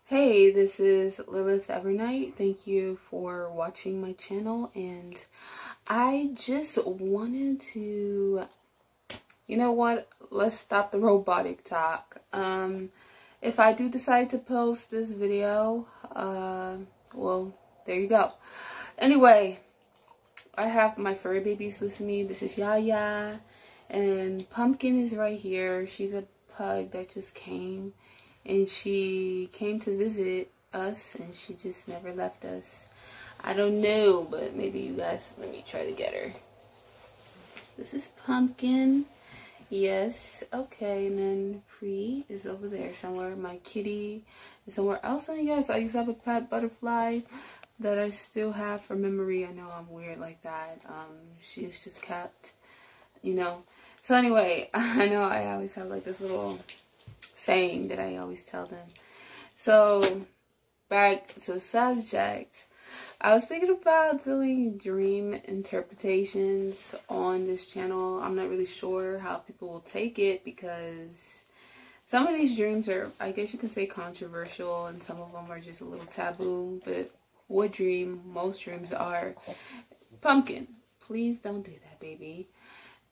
Hey, this is Lilith Evernight. Thank you for watching my channel, and I just wanted to, you know what, let's stop the robotic talk. If I do decide to post this video, well, there you go. Anyway, I have my furry babies with me. This is Yaya, and Pumpkin is right here. She's a pug that just came. And she came to visit us, and she just never left us. I don't know, but maybe you guys, let me try to get her. This is Pumpkin. Yes, okay, and then Pre is over there somewhere. My kitty is somewhere else. And yes, I used to have a pet butterfly that I still have for memory. I know I'm weird like that. She is just kept, you know. So anyway, I know I always have like this little saying that I always tell them. So back to the subject, I was thinking about doing dream interpretations on this channel. I'm not really sure how people will take it, because some of these dreams are, I guess you can say, controversial, and some of them are just a little taboo. But what dream, most dreams are. Pumpkin, please don't do that, baby.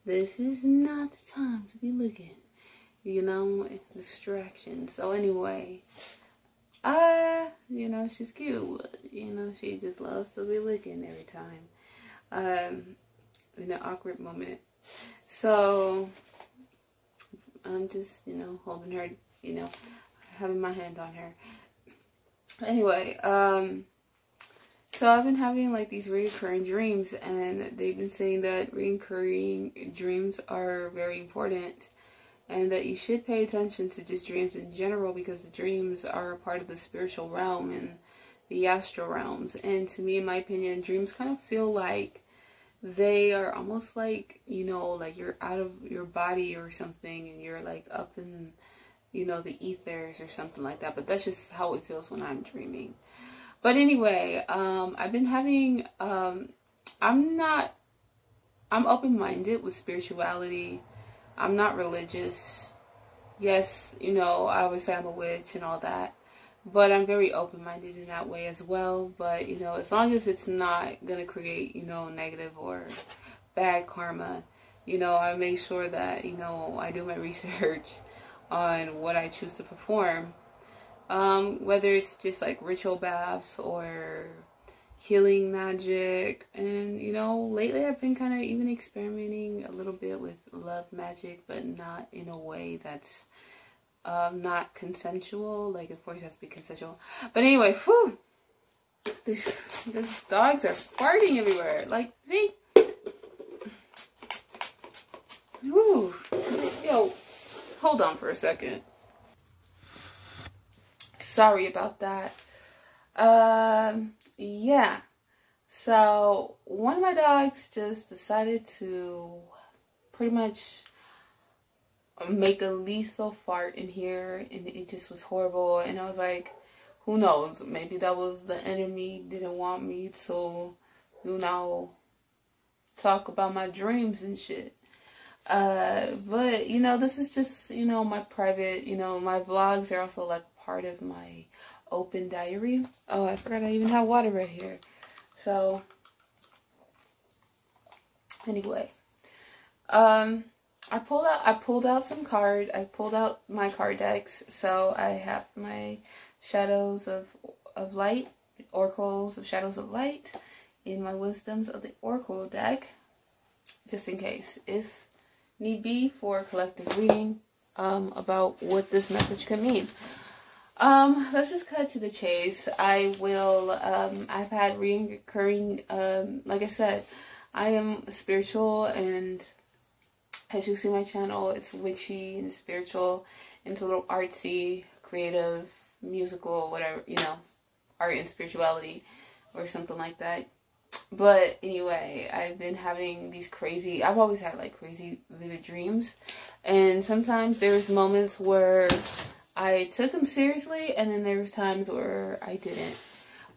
This is not the time to be looking. You know, distraction. So anyway, you know, she's cute, but, you know, she just loves to be looking every time, in an awkward moment. So I'm just, you know, holding her, you know, having my hand on her. Anyway, so I've been having like these recurring dreams, and they've been saying that recurring dreams are very important, and that you should pay attention to just dreams in general, because the dreams are a part of the spiritual realm and the astral realms. And to me, in my opinion, dreams kind of feel like they are almost like, you know, like you're out of your body or something, and you're like up in, you know, the ethers or something like that. But that's just how it feels when I'm dreaming. But anyway, I've been having, I'm open-minded with spirituality. I'm not religious. Yes, you know, I always say I'm a witch and all that. But I'm very open-minded in that way as well. But, you know, as long as it's not going to create, you know, negative or bad karma, you know, I make sure that, you know, I do my research on what I choose to perform. Whether it's just like ritual baths or healing magic. And, you know, lately I've been kind of even experimenting a little bit with love magic, but not in a way that's not consensual. Like, of course it has to be consensual, but anyway, whew, these dogs are farting everywhere. Like, see, whew. Yo, hold on for a second, sorry about that. Yeah, so one of my dogs just decided to pretty much make a lethal fart in here, and it just was horrible. And I was like, who knows, maybe that was the enemy, didn't want me to, you know, talk about my dreams and shit. But, you know, this is just, you know, my private, you know, my vlogs are also like part of my open diary. Oh, I forgot I even have water right here. So anyway, I pulled out some cards. I pulled out my card decks. So I have my Shadows of Light, Oracles of Shadows of Light, in my Wisdoms of the Oracle deck, just in case, if need be, for a collective reading about what this message could mean. Let's just cut to the chase. I will, I've had recurring, like I said, I am spiritual, and as you see my channel, it's witchy and spiritual, and it's a little artsy, creative, musical, whatever, you know, art and spirituality, or something like that. But anyway, I've been having these crazy, I've always had like crazy vivid dreams, and sometimes there's moments where I took them seriously, and then there was times where I didn't.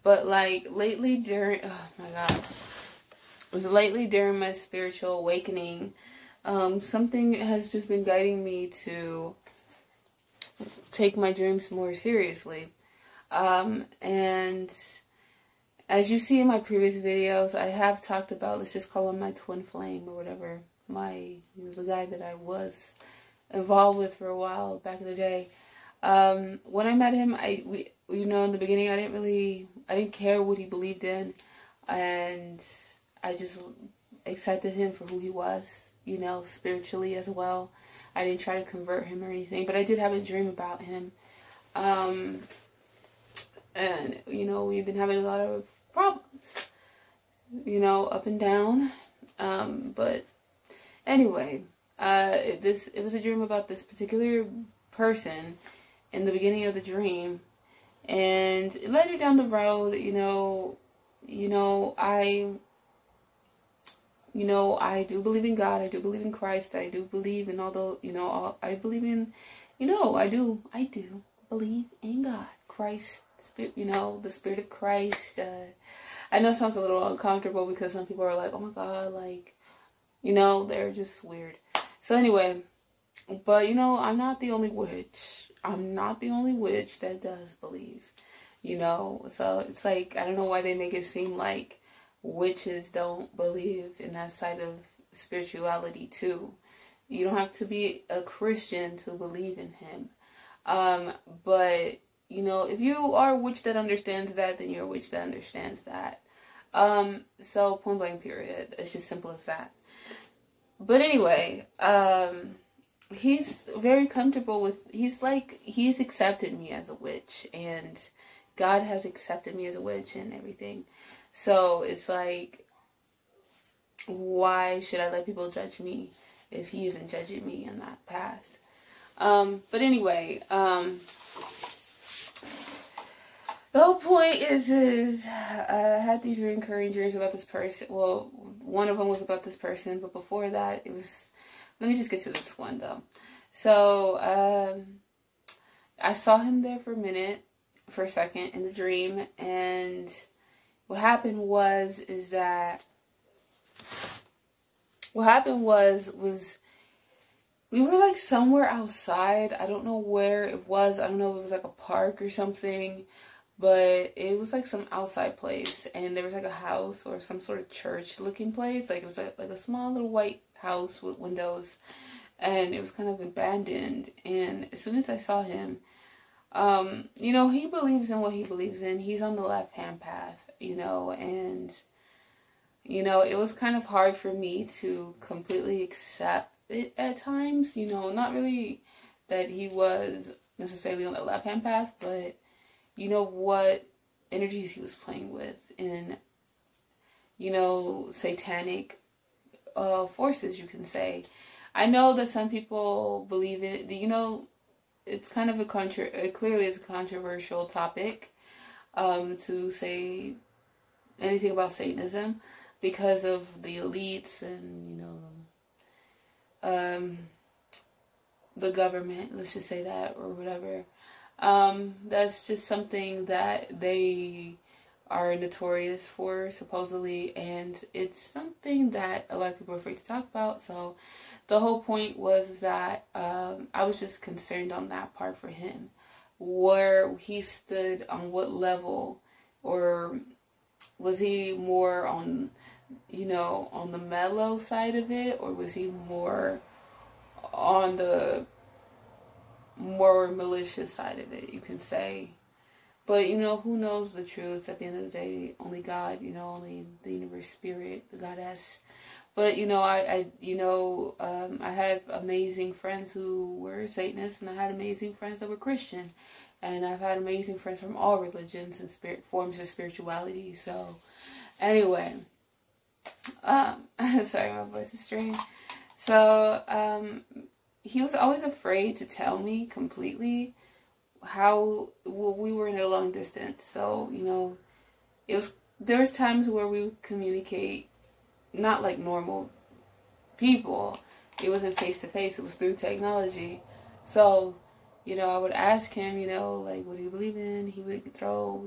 But like lately during, oh my god, it was lately during my spiritual awakening, something has just been guiding me to take my dreams more seriously. And as you see in my previous videos, I have talked about, let's just call him my twin flame or whatever, the guy that I was involved with for a while back in the day. When I met him, in the beginning, I didn't care what he believed in, and I just accepted him for who he was, spiritually as well. I didn't try to convert him or anything, but I did have a dream about him. And, we've been having a lot of problems, up and down. But anyway, it was a dream about this particular person in the beginning of the dream. And later down the road, I do believe in God. I do believe in Christ. I do believe in I believe in, I do believe in God, Christ, Spirit, the Spirit of Christ. I know it sounds a little uncomfortable because some people are like, oh my God, like, they're just weird. So anyway, but I'm not the only witch. I'm not the only witch that does believe, so it's like, I don't know why they make it seem like witches don't believe in that side of spirituality too. You don't have to be a Christian to believe in him. But if you are a witch that understands that, then you're a witch that understands that. So point blank period. It's just simple as that. But anyway, he's very comfortable with, he's accepted me as a witch, and God has accepted me as a witch and everything. So it's like, why should I let people judge me if he isn't judging me in that path? But anyway, the whole point is I had these recurring dreams about this person. Well, one of them was about this person, but before that, it was, let me just get to this one though. So, I saw him there for a second in the dream, and what happened was we were like somewhere outside. I don't know where it was. I don't know if it was like a park or something, but it was like some outside place, and there was like a house or some sort of church looking place. Like it was like a small little white house with windows, and it was kind of abandoned. And as soon as I saw him, he believes in what he believes in. He's on the left-hand path, and, it was kind of hard for me to completely accept it at times, not really that he was necessarily on the left-hand path, but, what energies he was playing with in, satanic forces, you can say. I know that some people believe it, it's kind of it clearly is a controversial topic, to say anything about Satanism because of the elites and, the government, let's just say that, or whatever. That's just something that they are notorious for, supposedly, and it's something that a lot of people are afraid to talk about. So the whole point was that I was just concerned on that part for him, where he stood on what level, or was he more on, on the mellow side of it, or was he more on the more malicious side of it, you can say. But, who knows the truth at the end of the day? Only God, only the universe spirit, the goddess. But, I had amazing friends who were Satanists, and I had amazing friends that were Christian. And I've had amazing friends from all religions and forms of spirituality. So, anyway, sorry, my voice is strange. So, he was always afraid to tell me completely we were in a long distance. So, there was times where we would communicate not like normal people. It wasn't face to face, it was through technology. So, I would ask him, like, what do you believe in? He would throw,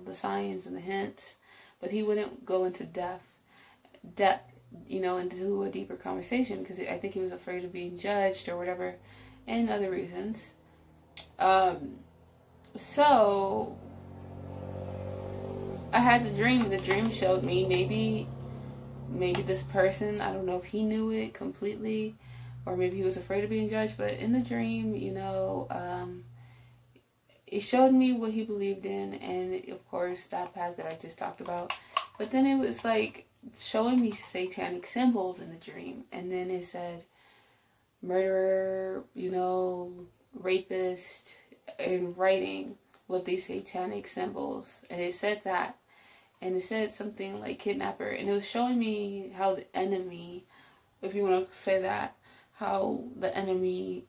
the signs and the hints, but he wouldn't go into depth, into a deeper conversation, because I think he was afraid of being judged or whatever, and other reasons. So I had the dream. The dream showed me maybe this person, I don't know if he knew it completely, or maybe he was afraid of being judged, but in the dream, you know, it showed me what he believed in, and of course that path that I just talked about. But then it was like showing me satanic symbols in the dream, and then it said murderer, you know, rapist, in writing with these satanic symbols, and it said that, and it said something like kidnapper, and it was showing me how the enemy, if you want to say that, how the enemy,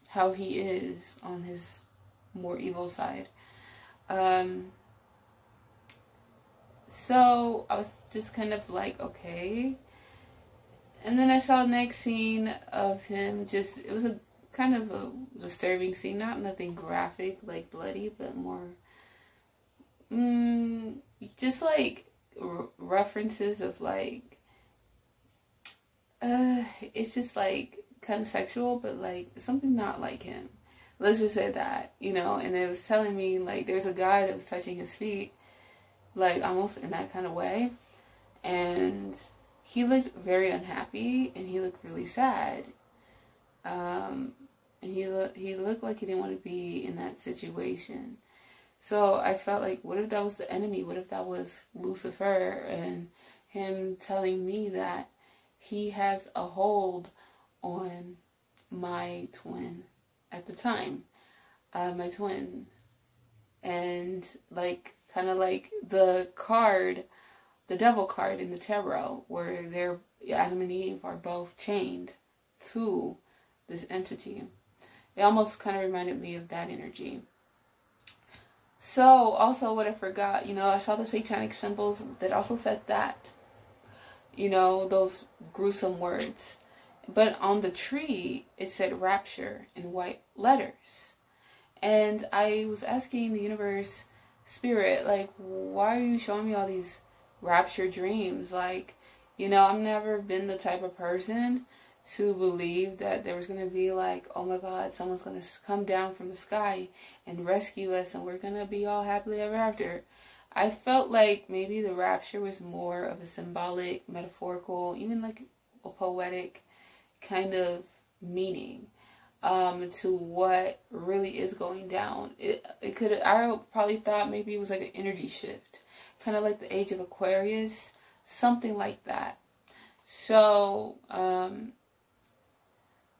how he is on his more evil side. So I was just kind of like, okay. And then I saw the next scene of him, just, it was a kind of a disturbing scene, not nothing graphic, like bloody, but more, just like references of like, it's just like kind of sexual, but like something not like him. Let's just say that, you know, and it was telling me like there's a guy that was touching his feet, like almost in that kind of way. And he looked very unhappy, and he looked really sad. And he looked like he didn't want to be in that situation. So I felt like, what if that was the enemy? What if that was Lucifer, and him telling me that he has a hold on my twin at the time, my twin, and like kind of like the card, the devil card in the tarot, where they're, Adam and Eve are both chained to this entity. It almost kind of reminded me of that energy. So also what I forgot, you know, I saw the satanic symbols that also said that, you know, those gruesome words. But on the tree, it said Rapture in white letters. And I was asking the universe, spirit, like, why are you showing me all these rapture dreams? Like, you know, I've never been the type of person to believe that there was going to be like, oh my God, someone's going to come down from the sky and rescue us, and we're going to be all happily ever after. I felt like maybe the rapture was more of a symbolic, metaphorical, even like a poetic kind of meaning to what really is going down. It could, I probably thought maybe it was like an energy shift, kind of like the age of Aquarius, something like that. So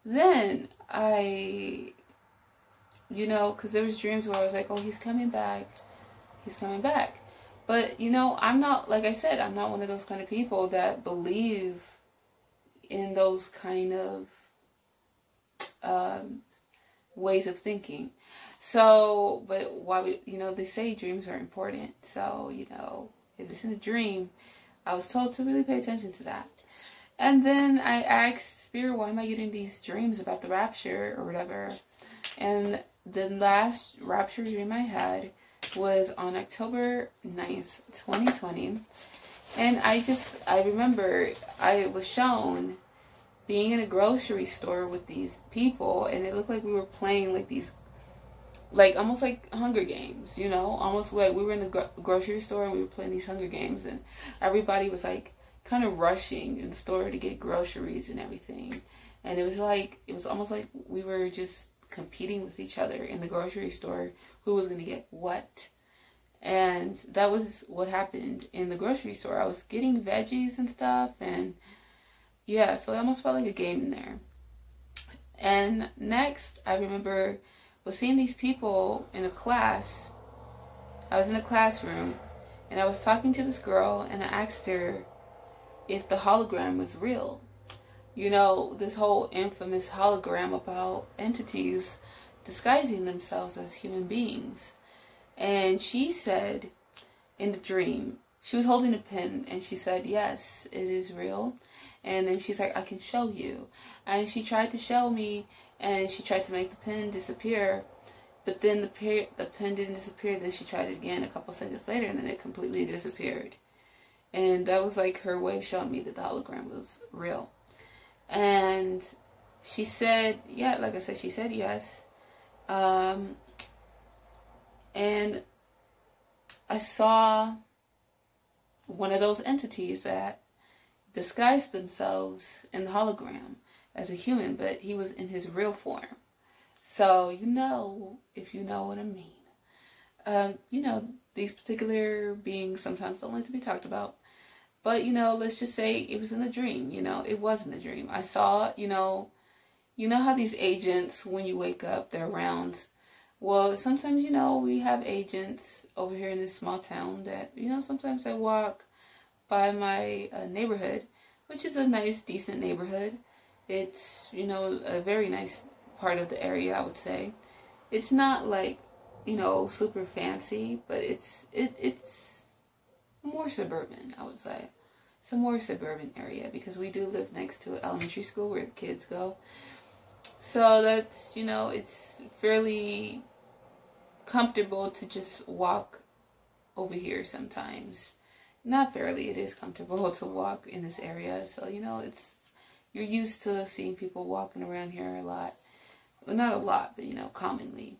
then I, you know, because there was dreams where I was like, oh, he's coming back, he's coming back. But, you know, I'm not, like I said, I'm not one of those kind of people that believe in those kind of ways of thinking. So, but why would, you know, they say dreams are important. So, you know, if it's in a dream, I was told to really pay attention to that. And then I asked Spirit, why am I getting these dreams about the rapture or whatever? And the last rapture dream I had was on October 9th, 2020. And I remember I was shown being in a grocery store with these people, and it looked like we were playing like these, like almost like Hunger Games, you know, almost like we were in the grocery store and we were playing these Hunger Games, and everybody was like kind of rushing in the store to get groceries and everything. And it was like, it was almost like we were just competing with each other in the grocery store, who was going to get what. And that was what happened in the grocery store. I was getting veggies and stuff, and yeah, so it almost felt like a game in there. And next, I remember was seeing these people in a class. I was in a classroom, and I was talking to this girl, and I asked her if the hologram was real. You know, this whole infamous hologram about entities disguising themselves as human beings. And she said in the dream, she was holding a pen, and she said, yes, it is real. And then she's like, I can show you. And she tried to show me, and she tried to make the pen disappear. But then the pen didn't disappear. Then she tried it again a couple seconds later, and then it completely disappeared. And that was like her way of showing me that the hologram was real. And she said, yeah, like I said, she said yes. And I saw one of those entities that disguised themselves in the hologram as a human, but he was in his real form. So, you know, if you know what I mean. You know, these particular beings sometimes don't like to be talked about. But, you know, let's just say it was in a dream. You know, it wasn't a dream. I saw, you know how these agents, when you wake up, they're around. Well, sometimes, you know, we have agents over here in this small town that, you know, sometimes I walk by my neighborhood, which is a nice, decent neighborhood. It's, you know, a very nice part of the area, I would say. It's not like, you know, super fancy, but it's more suburban, I would say. It's a more suburban area because we do live next to an elementary school where the kids go. So that's, you know, it's fairly comfortable to just walk over here sometimes. Not fairly, it is comfortable to walk in this area. So, you know, you're used to seeing people walking around here a lot. Well, not a lot, but, you know, commonly.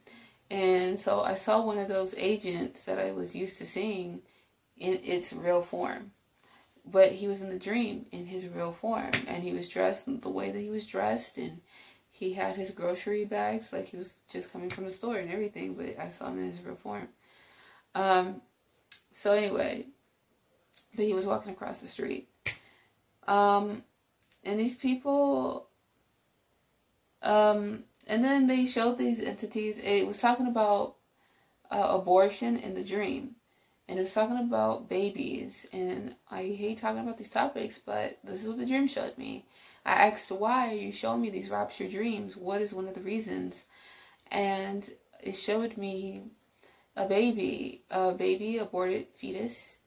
And so I saw one of those agents that I was used to seeing in its real form. But he was in the dream in his real form. And he was dressed the way that he was dressed. And he had his grocery bags like he was just coming from the store and everything. But I saw him in his real form. So anyway, but he was walking across the street. And these people... and then they showed these entities. It was talking about abortion in the dream. And it was talking about babies. And I hate talking about these topics, but this is what the dream showed me. I asked, why are you showing me these rapture dreams? What is one of the reasons? And it showed me a baby, aborted fetus.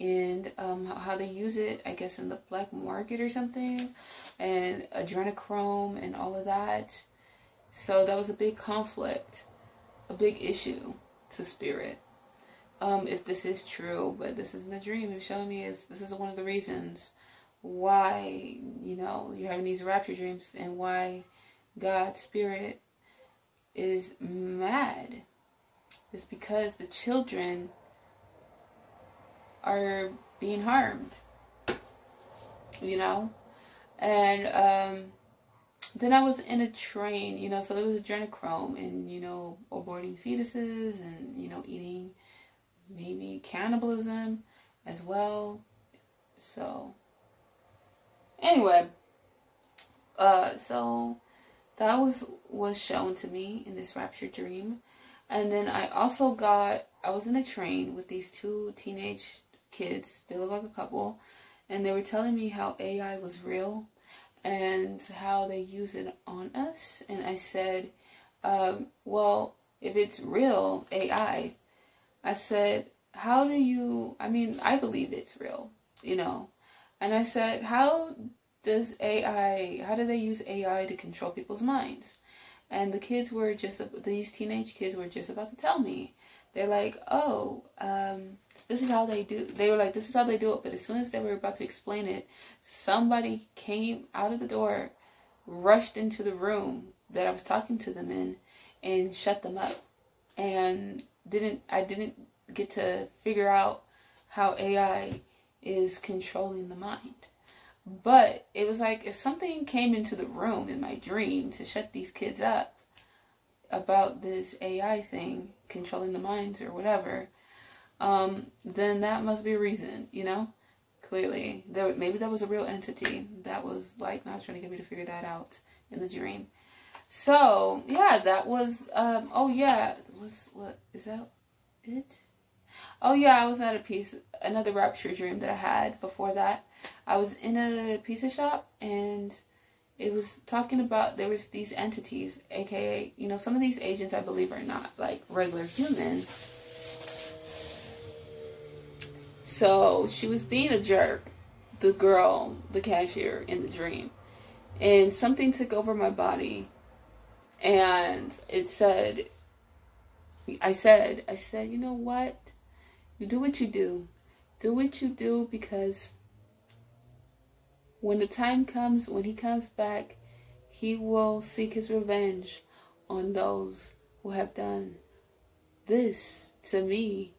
And how they use it, I guess, in the black market or something. And ANDRENOCHROME and all of that. So that was a big conflict, a big issue to spirit. If this is true, but this isn't a dream. It's showing me this is one of the reasons why, you know, you're having these rapture dreams and why God's spirit is mad. It's because the children are being harmed, you know. And then I was in a train, you know, so there was ANDRENOCHROME and, you know, aborting fetuses and, you know, eating maybe cannibalism as well. So anyway, so that was shown to me in this rapture dream. And then I was in a train with these two teenage kids. They look like a couple. And they were telling me how AI was real and how they use it on us. And I said, well, if it's real AI, I said, I believe it's real, you know. And I said, how do they use AI to control people's minds? And these teenage kids were just about to tell me. They're like, oh, this is how they do. They were like, this is how they do it. But as soon as they were about to explain it, somebody came out of the door, rushed into the room that I was talking to them in, and shut them up. And I didn't get to figure out how AI is controlling the mind. But it was like if something came into the room in my dream to shut these kids up about this AI thing controlling the minds or whatever, then that must be a reason, you know. Clearly, maybe that was a real entity that was like not trying to get me to figure that out in the dream. So yeah, that was oh yeah, what is that it? Oh yeah, I was at another rapture dream that I had before that. I was in a pizza shop and it was talking about, there was these entities, aka, you know, some of these agents I believe are not like regular humans. So she was being a jerk, the girl, the cashier in the dream. And something took over my body. And it said, I said, you know what? You do what you do. Do what you do, because when the time comes, when he comes back, he will seek his revenge on those who have done this to me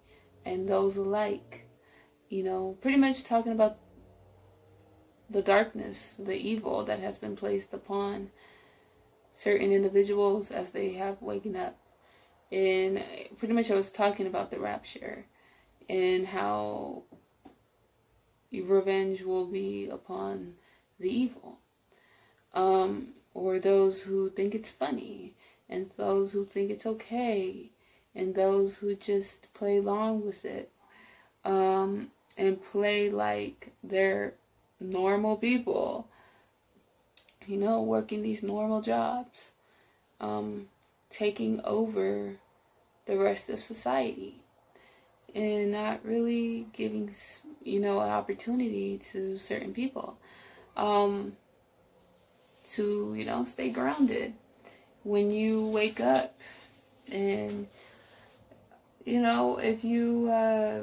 and those alike. you know, pretty much talking about the darkness, the evil that has been placed upon certain individuals as they have waken up. And pretty much I was talking about the rapture and how revenge will be upon the evil. Or those who think it's funny, and those who think it's okay, and those who just play along with it, and play like they're normal people, you know, working these normal jobs, taking over the rest of society, and not really giving, you know, an opportunity to certain people to, you know, stay grounded when you wake up. And, you know, if you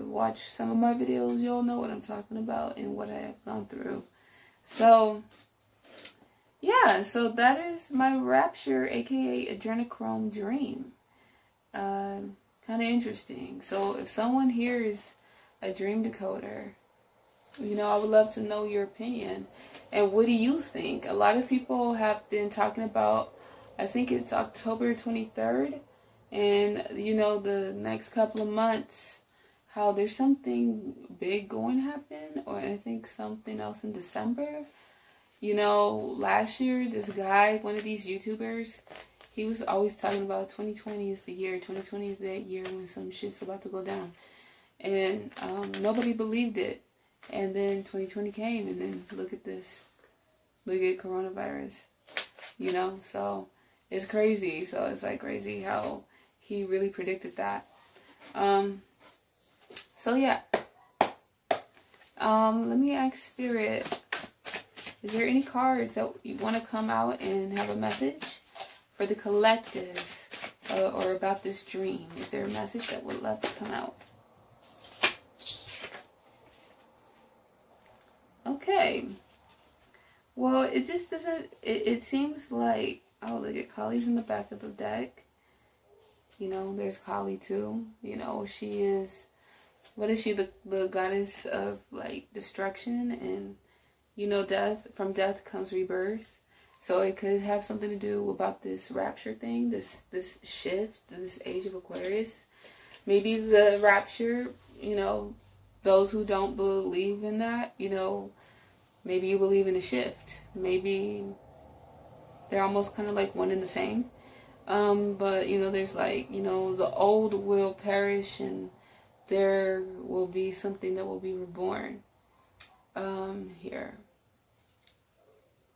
watch some of my videos, you'll know what I'm talking about and what I have gone through. So, yeah, so that is my Rapture, aka Adrenochrome dream. Kind of interesting. So if someone here is a dream decoder, you know, I would love to know your opinion. And what do you think? A lot of people have been talking about, I think it's October 23rd, and, you know, the next couple of months, how there's something big going to happen, or I think something else in December. You know, last year, this guy, one of these YouTubers, he was always talking about 2020 is the year. 2020 is that year when some shit's about to go down. And nobody believed it. And then 2020 came, and then look at this. Look at coronavirus. You know, so it's crazy. So it's like crazy how he really predicted that. So yeah. Let me ask Spirit, is there any cards that you want to come out and have a message for the collective, or about this dream? Is there a message that would love to come out? Okay. Well, it just doesn't, it seems like, oh, look at Kali's in the back of the deck. You know, there's Kali too. You know, she is, what is she? The goddess of, like, destruction and, you know, death. From death comes rebirth. So it could have something to do about this rapture thing, this shift, this age of Aquarius. Maybe the rapture, you know, those who don't believe in that, you know, maybe you believe in a shift. Maybe they're almost kind of like one and the same. But, you know, there's like, you know, the old will perish and there will be something that will be reborn here.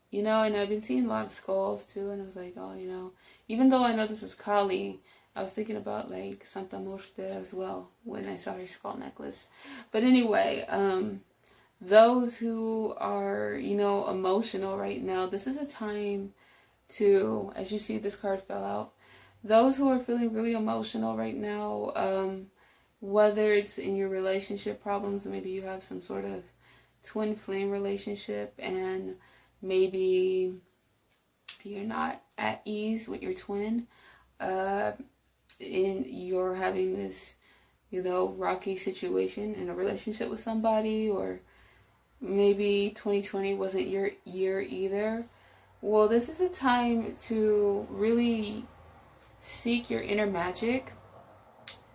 You know, and I've been seeing a lot of skulls too, and I was like, oh, you know, even though I know this is Kali, I was thinking about like Santa Muerte as well when I saw her skull necklace. But anyway, those who are, you know, emotional right now, this is a time to, as you see, this card fell out. Those who are feeling really emotional right now, whether it's in your relationship problems, maybe you have some sort of twin flame relationship and maybe you're not at ease with your twin, and you're having this, you know, rocky situation in a relationship with somebody, or maybe 2020 wasn't your year either. Well, this is a time to really seek your inner magic,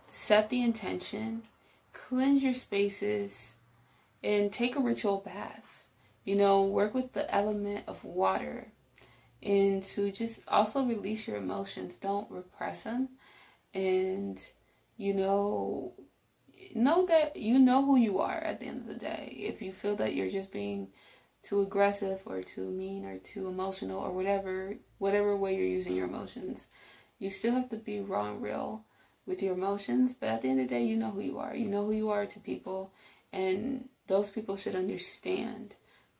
set the intention, cleanse your spaces, and take a ritual bath. You know, work with the element of water, and to just also release your emotions. Don't repress them. And, you know that you know who you are at the end of the day. If you feel that you're just being too aggressive or too mean or too emotional or whatever way you're using your emotions, you still have to be raw and real with your emotions. But at the end of the day, you know who you are. You know who you are to people, and those people should understand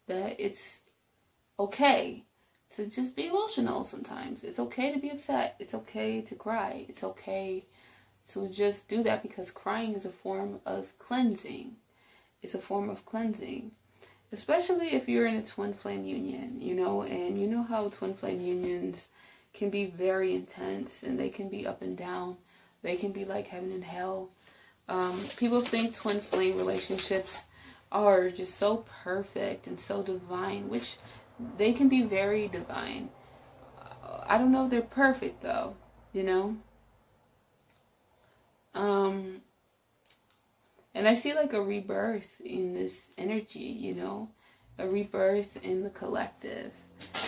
that it's okay to just be emotional sometimes. It's okay to be upset. It's okay to cry. It's okay to just do that, because crying is a form of cleansing. It's a form of cleansing. Especially if you're in a twin flame union, you know, and you know how twin flame unions can be very intense, and they can be up and down. They can be like heaven and hell. People think twin flame relationships are just so perfect and so divine, which they can be very divine. I don't know if they're perfect though, you know? And I see like a rebirth in this energy, you know? A rebirth in the collective.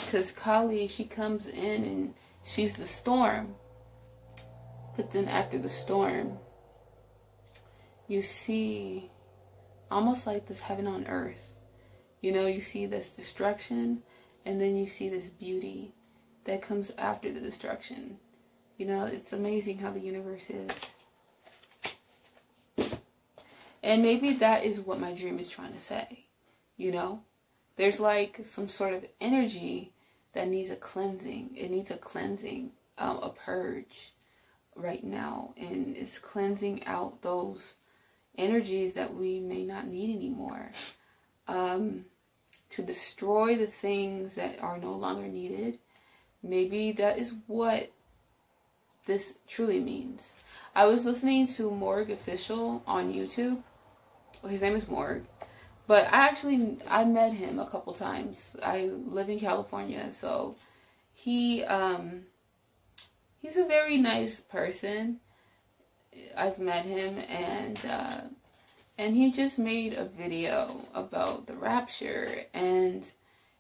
Because Kali, she comes in and she's the storm. But then after the storm, you see almost like this heaven on earth. You know, you see this destruction, and then you see this beauty that comes after the destruction. You know, it's amazing how the universe is. And maybe that is what my dream is trying to say. You know, there's like some sort of energy that needs a cleansing. It needs a cleansing, a purge right now. And it's cleansing out those energies that we may not need anymore. To destroy the things that are no longer needed. Maybe that is what this truly means. I was listening to Morg Official on YouTube. Well, his name is Morg. But I met him a couple times. I live in California, so he's a very nice person. I've met him, and he just made a video about the Rapture, and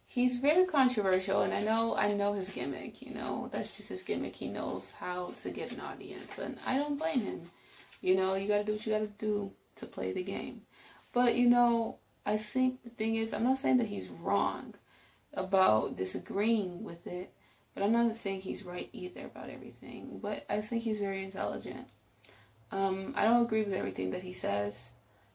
he's very controversial, and I know his gimmick, you know, that's just his gimmick. He knows how to get an audience, and I don't blame him. You know, you gotta do what you gotta do to play the game. But, you know, I think the thing is, I'm not saying that he's wrong about disagreeing with it, but I'm not saying he's right either about everything. But I think he's very intelligent. I don't agree with everything that he says,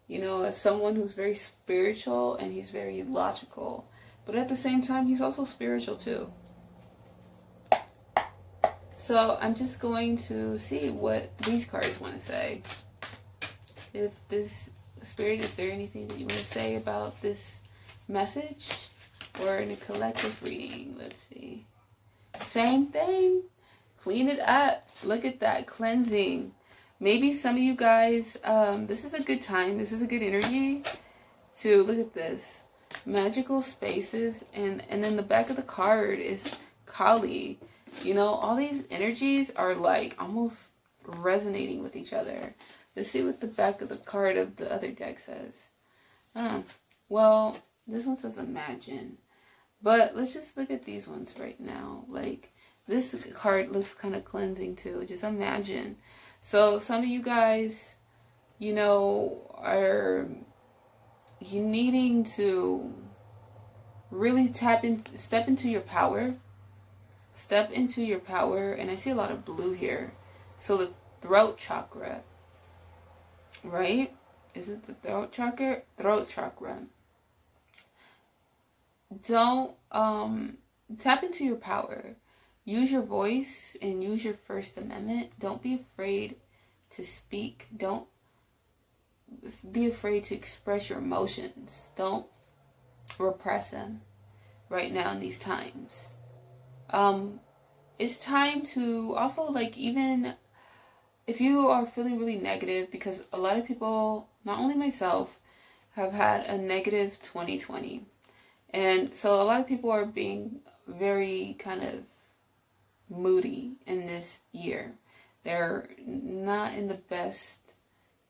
you know, as someone who's very spiritual, and he's very logical. But at the same time, he's also spiritual too. So I'm just going to see what these cards want to say. If this Spirit, is there anything that you want to say about this message? Or in a collective reading? Let's see. Same thing. Clean it up. Look at that. Cleansing. Maybe some of you guys, this is a good time. This is a good energy to look at this. Magical spaces. And then the back of the card is Kali. You know, all these energies are like almost resonating with each other. Let's see what the back of the card of the other deck says. Well, this one says imagine. But let's just look at these ones right now. Like, this card looks kind of cleansing too. Just imagine. So some of you guys, you know, are you needing to really step into your power. Step into your power. And I see a lot of blue here. So the throat chakra. Right? Is it the throat chakra? Throat chakra. Don't tap into your power. Use your voice and use your First Amendment. Don't be afraid to speak. Don't be afraid to express your emotions. Don't repress them right now in these times. It's time to also, like, even if you are feeling really negative, because a lot of people, not only myself, have had a negative 2020. And so a lot of people are being very kind of moody in this year. They're not in the best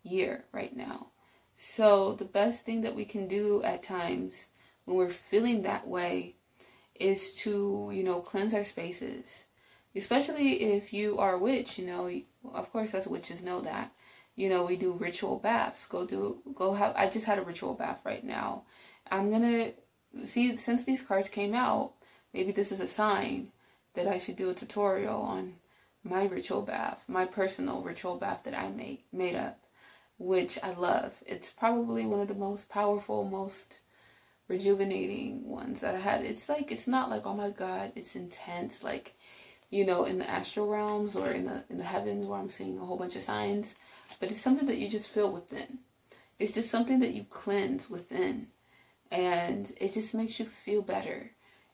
year right now. So the best thing that we can do at times when we're feeling that way is to, you know, cleanse our spaces. Especially if you are a witch, you know, of course us witches know that. You know, we do ritual baths. I just had a ritual bath right now. I'm gonna see, since these cards came out, maybe this is a sign that I should do a tutorial on my ritual bath, my personal ritual bath that I made up, which I love. It's probably one of the most powerful, most rejuvenating ones that I had. It's like, it's not like, oh my God, it's intense, like, you know, in the astral realms or in the heavens where I'm seeing a whole bunch of signs, but it's something that you just feel within. It's just something that you cleanse within, and it just makes you feel better.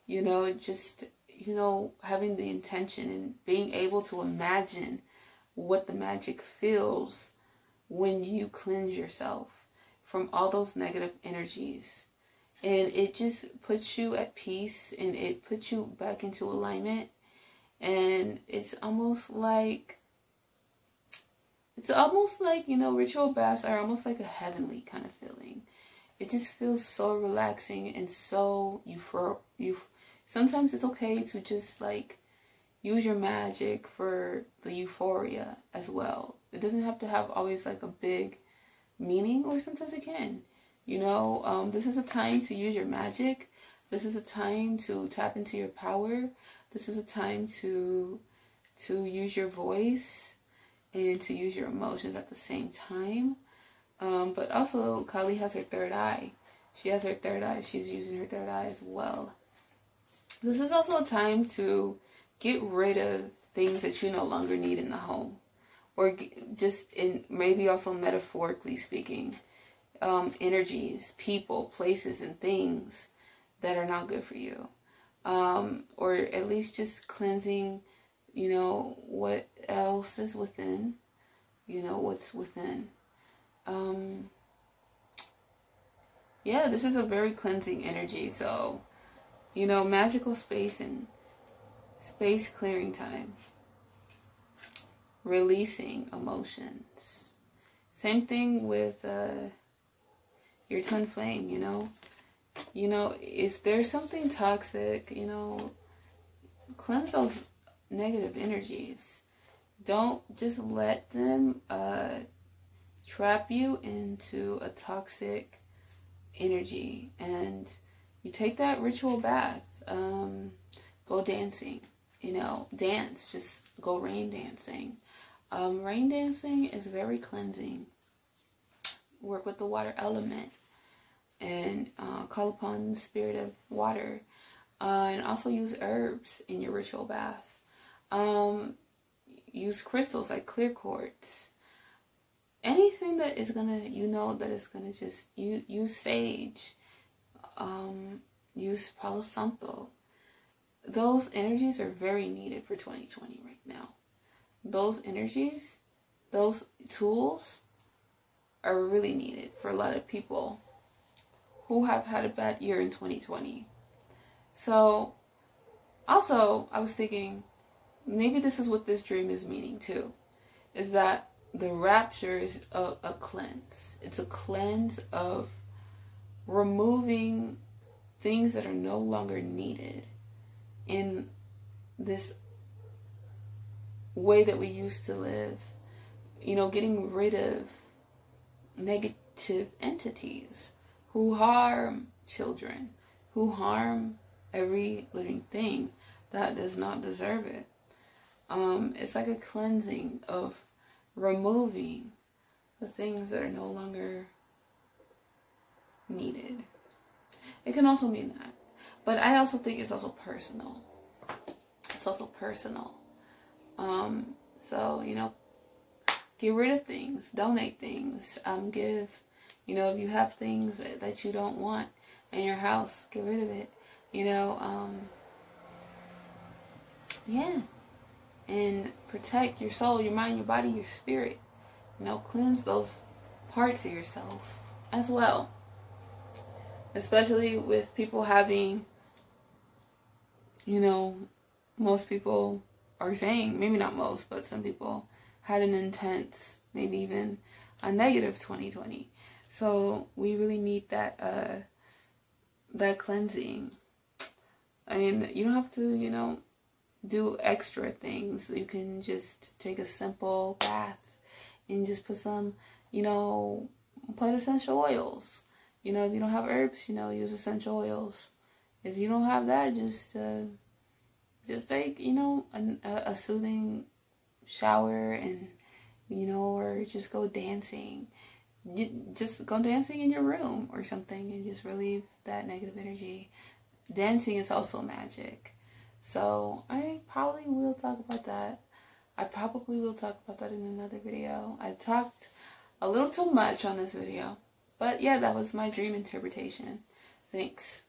You know, just, you know, having the intention and being able to imagine what the magic feels when you cleanse yourself from all those negative energies. And it just puts you at peace, and it puts you back into alignment. And it's almost like, you know, ritual baths are almost like a heavenly kind of feeling. It just feels so relaxing and so sometimes it's okay to just like use your magic for the euphoria as well. It doesn't have to have always like a big meaning, or sometimes it can. You know, this is a time to use your magic. This is a time to tap into your power. This is a time to use your voice and to use your emotions at the same time. But also, Kali has her third eye. She has her third eye. She's using her third eye as well. This is also a time to get rid of things that you no longer need in the home. Or just maybe also metaphorically speaking. Energies, people, places, and things that are not good for you. Or at least just cleansing, you know, what else is within. You know, what's within. Yeah, this is a very cleansing energy. So, you know, magical space and space clearing time. Releasing emotions. Same thing with your twin flame, you know. You know, if there's something toxic, you know, cleanse those negative energies. Don't just let them trap you into a toxic energy. And you take that ritual bath. Go dancing, you know, dance. Just go rain dancing. Rain dancing is very cleansing. Work with the water element and call upon the spirit of water. And also use herbs in your ritual bath. Use crystals like clear quartz. Anything that is gonna, you know, that is gonna just use sage. Use Palo Santo. Those energies are very needed for 2020 right now. Those energies, those tools are really needed for a lot of people who have had a bad year in 2020. So, also, I was thinking, maybe this is what this dream is meaning too, is that the rapture is a cleanse. It's a cleanse of removing things that are no longer needed in this way that we used to live. You know, getting rid of negative entities who harm children, who harm every living thing that does not deserve it. It's like a cleansing of removing the things that are no longer needed. It can also mean that. But I also think it's also personal. It's also personal. So, you know, get rid of things, donate things, give, you know, if you have things that you don't want in your house, get rid of it, you know, yeah, and protect your soul, your mind, your body, your spirit, you know, cleanse those parts of yourself as well, especially with people having, you know, most people are saying, maybe not most, but some people had an intense, maybe even a negative 2020. So we really need that that cleansing. I mean, you don't have to, you know, do extra things. You can just take a simple bath and just put some, you know, put essential oils. You know, if you don't have herbs, you know, use essential oils. If you don't have that, just take, you know, a soothing shower, and, you know, or just go dancing. Just go dancing in your room or something and just relieve that negative energy. Dancing is also magic. So I probably will talk about that. In another video. I talked a little too much on this video. But yeah, that was my dream interpretation. Thanks.